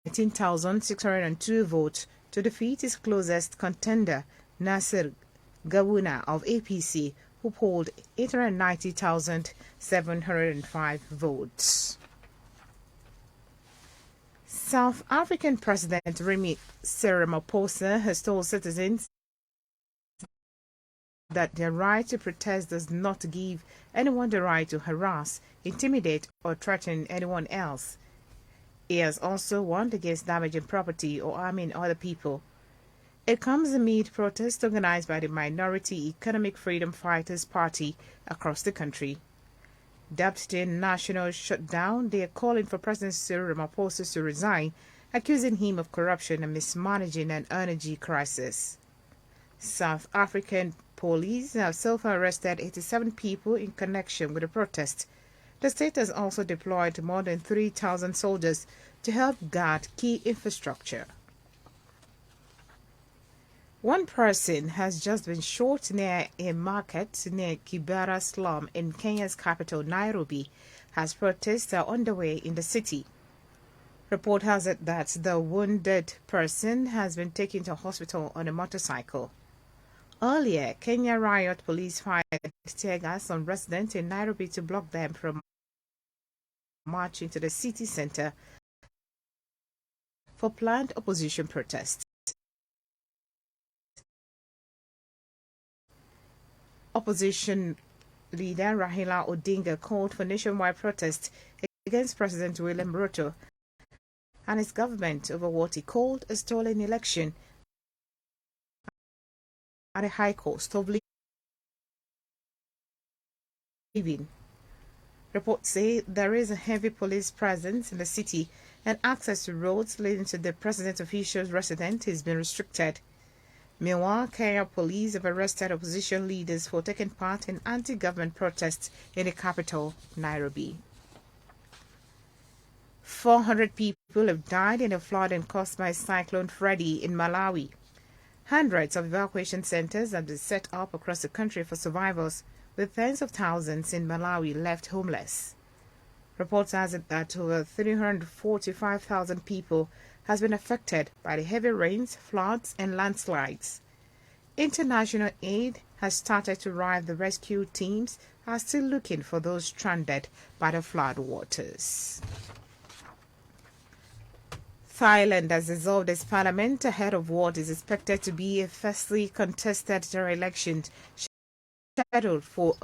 19,602 votes to defeat his closest contender, Nasir Gawuna of APC, who polled 890,705 votes. South African President Cyril Ramaphosa has told citizens that their right to protest does not give anyone the right to harass, intimidate, or threaten anyone else. He has also warned against damaging property or harming other people. It comes amid protests organized by the Minority Economic Freedom Fighters Party across the country. Dubbed the national shutdown, they are calling for President Cyril Ramaphosa to resign, accusing him of corruption and mismanaging an energy crisis. South African police have so far arrested 87 people in connection with the protest. The state has also deployed more than 3,000 soldiers to help guard key infrastructure. One person has just been shot near a market near Kibera slum in Kenya's capital, Nairobi, as protests are underway in the city. Report has it that the wounded person has been taken to hospital on a motorcycle. Earlier, Kenya riot police fired tear gas on residents in Nairobi to block them from marching to the city center for planned opposition protests. Opposition leader Raila Odinga called for nationwide protests against President William Ruto and his government over what he called a stolen election at a high cost of living. Reports say there is a heavy police presence in the city and access to roads leading to the president's official residence has been restricted. Meanwhile, Kenya police have arrested opposition leaders for taking part in anti-government protests in the capital, Nairobi. 400 people have died in the flooding caused by Cyclone Freddy in Malawi. Hundreds of evacuation centers have been set up across the country for survivors, with tens of thousands in Malawi left homeless. Reports has it that over 345,000 people has been affected by the heavy rains, floods, and landslides. International aid has started to arrive. The rescue teams are still looking for those stranded by the flood waters. Thailand has dissolved its parliament ahead of what is expected to be a fiercely contested general election scheduled for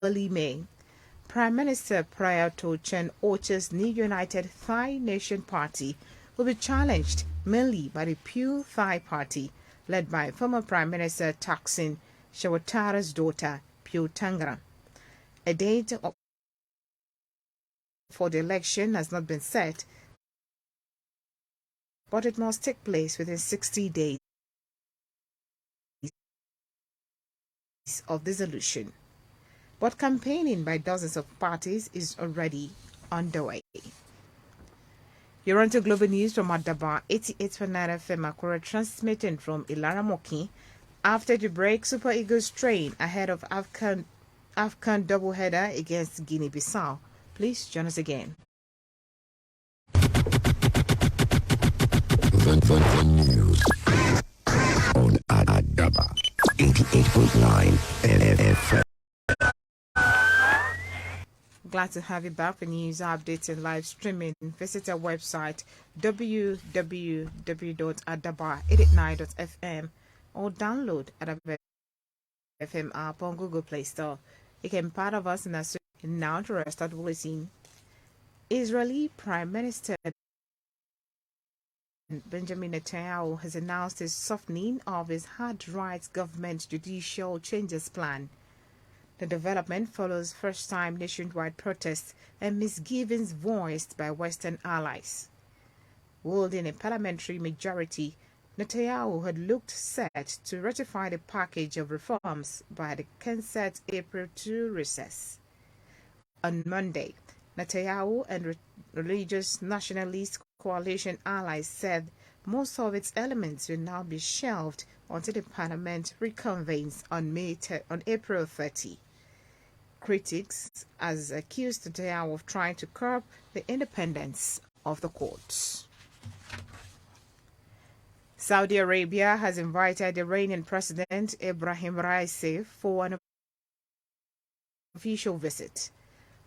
early May. Prime Minister Praetho Chan-ocha's new United Thai Nation Party will be challenged mainly by the Pheu Thai Party, led by former Prime Minister Thaksin Shinawatara's daughter, Pheu Thangram. A date for the election has not been set, but it must take place within 60 days of dissolution. But campaigning by dozens of parties is already underway. You're on to Global News from Adabar 88.9 FM Akura, transmitting from Ilaramoki. After the break, Super Eagles train ahead of Afghan doubleheader against Guinea-Bissau. Please join us again. The news on Adabar 88.9 FM. Glad to have you back for news updates and live streaming. Visit our website www.adabar889.fm or download Adabar FM app on Google Play Store. You can be part of us in our now to restart bulletin. Israeli Prime Minister Benjamin Netanyahu has announced a softening of his hard right government judicial changes plan. The development follows first-time nationwide protests and misgivings voiced by Western allies. Holding a parliamentary majority, Netanyahu had looked set to ratify the package of reforms by the Knesset April 2 recess. On Monday, Netanyahu and religious nationalist coalition allies said most of its elements will now be shelved until the parliament reconvenes on April 30. critics has accused the DAO of trying to curb the independence of the courts. Saudi Arabia has invited Iranian President Ibrahim Raisi for an official visit.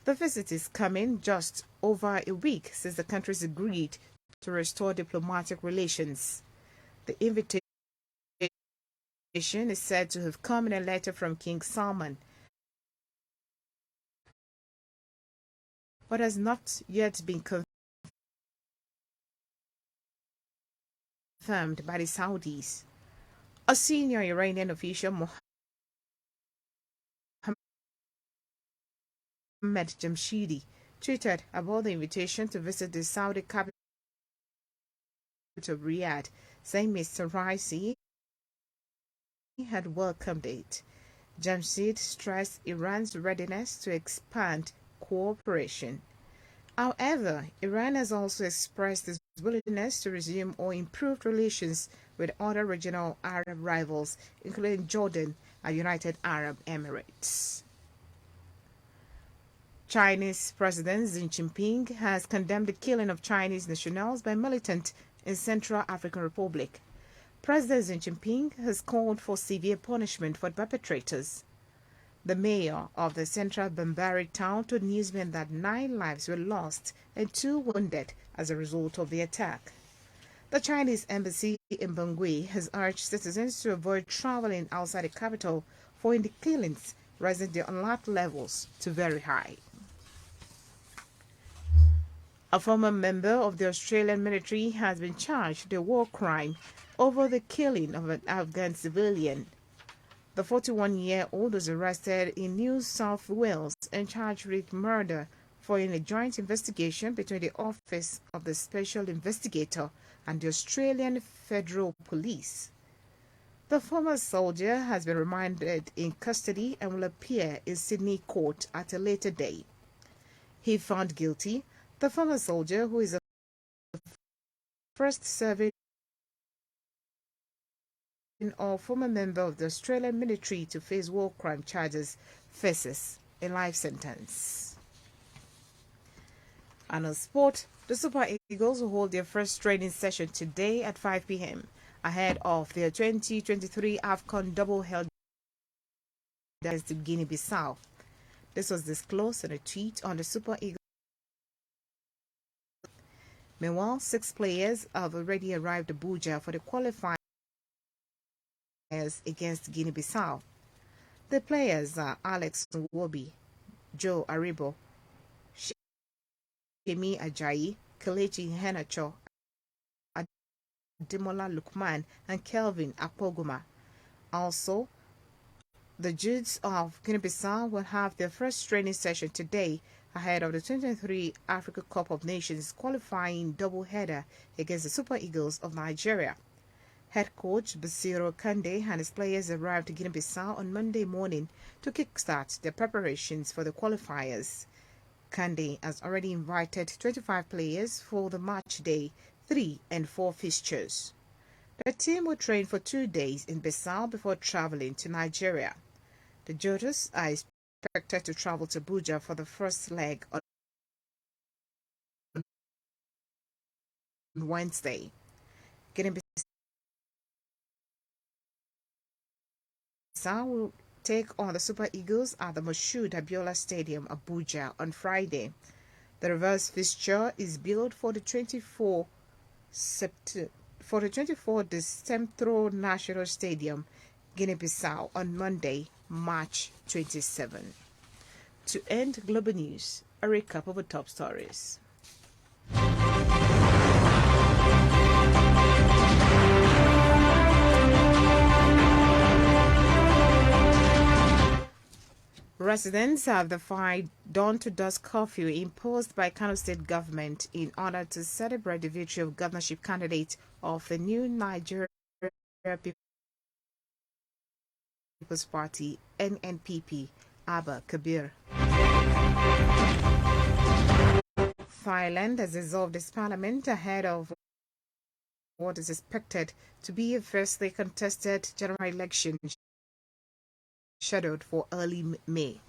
The visit is coming just over a week since the countries agreed to restore diplomatic relations. The invitation is said to have come in a letter from King Salman, but has not yet been confirmed by the Saudis. A senior Iranian official, Mohammed Jamshidi, tweeted about the invitation to visit the Saudi capital Riyadh, saying Mr. Raisi had welcomed it. Jamshid stressed Iran's readiness to expand cooperation. However, Iran has also expressed its willingness to resume or improve relations with other regional Arab rivals, including Jordan and United Arab Emirates. Chinese President Xi Jinping has condemned the killing of Chinese nationals by militants in Central African Republic. President Xi Jinping has called for severe punishment for the perpetrators. The mayor of the central Bambari town told newsmen that 9 lives were lost and 2 wounded as a result of the attack. The Chinese embassy in Bangui has urged citizens to avoid traveling outside the capital following the killings, raising the alert levels to very high. A former member of the Australian military has been charged with a war crime over the killing of an Afghan civilian. The 41-year-old was arrested in New South Wales and charged with murder following a joint investigation between the Office of the Special Investigator and the Australian Federal Police. The former soldier has been remanded in custody and will appear in Sydney court at a later date. If found guilty, the former soldier, who is a first serving or former member of the Australian military to face war crime charges, faces a life sentence. And on sport, the Super Eagles will hold their first training session today at 5 p.m. ahead of their 2023 AFCON double-header against Guinea-Bissau. This was disclosed in a tweet on the Super Eagles. Meanwhile, 6 players have already arrived at Abuja for the qualifiers against Guinea-Bissau. The players are Alex Iwobi, Joe Aribo, Shemi Ajayi, Kelechi Iheanacho, Ademola Lukman, and Kelvin Akpoguma. Also, the Jutes of Guinea-Bissau will have their first training session today ahead of the 2023 Africa Cup of Nations qualifying doubleheader against the Super Eagles of Nigeria. Head coach Basiro Kande and his players arrived to Guinea-Bissau on Monday morning to kickstart their preparations for the qualifiers. Kande has already invited 25 players for the match day 3 and 4 fixtures. The team will train for 2 days in Bissau before traveling to Nigeria. The Jotas are expected to travel to Abuja for the first leg on Wednesday. Guinea-Bissau will take on the Super Eagles at the Moshood Abiola Stadium, Abuja, on Friday. The reverse fixture is billed for the 24 Decentro National Stadium, Guinea-Bissau, on Monday, March 27. To end global news, a recap of the top stories. Residents have defied dawn-to-dusk curfew imposed by Kano State government in order to celebrate the victory of governorship candidate of the new Nigeria People's Party (NNPP), Abba Kabir. Thailand has dissolved its parliament ahead of what is expected to be a fiercely contested general election scheduled for early May.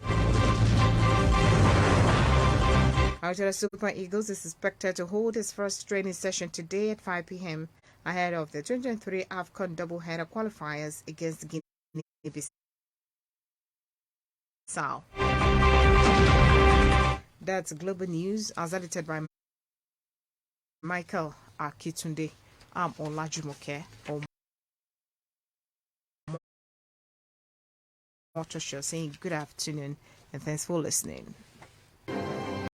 Ajayi Super Eagles is expected to hold its first training session today at 5 p.m. ahead of the 2023 AFCON doubleheader qualifiers against Guinea-Bissau. That's global news as edited by Michael Akitunde. I'm Olajumoke or Motor Show saying good afternoon and thanks for listening.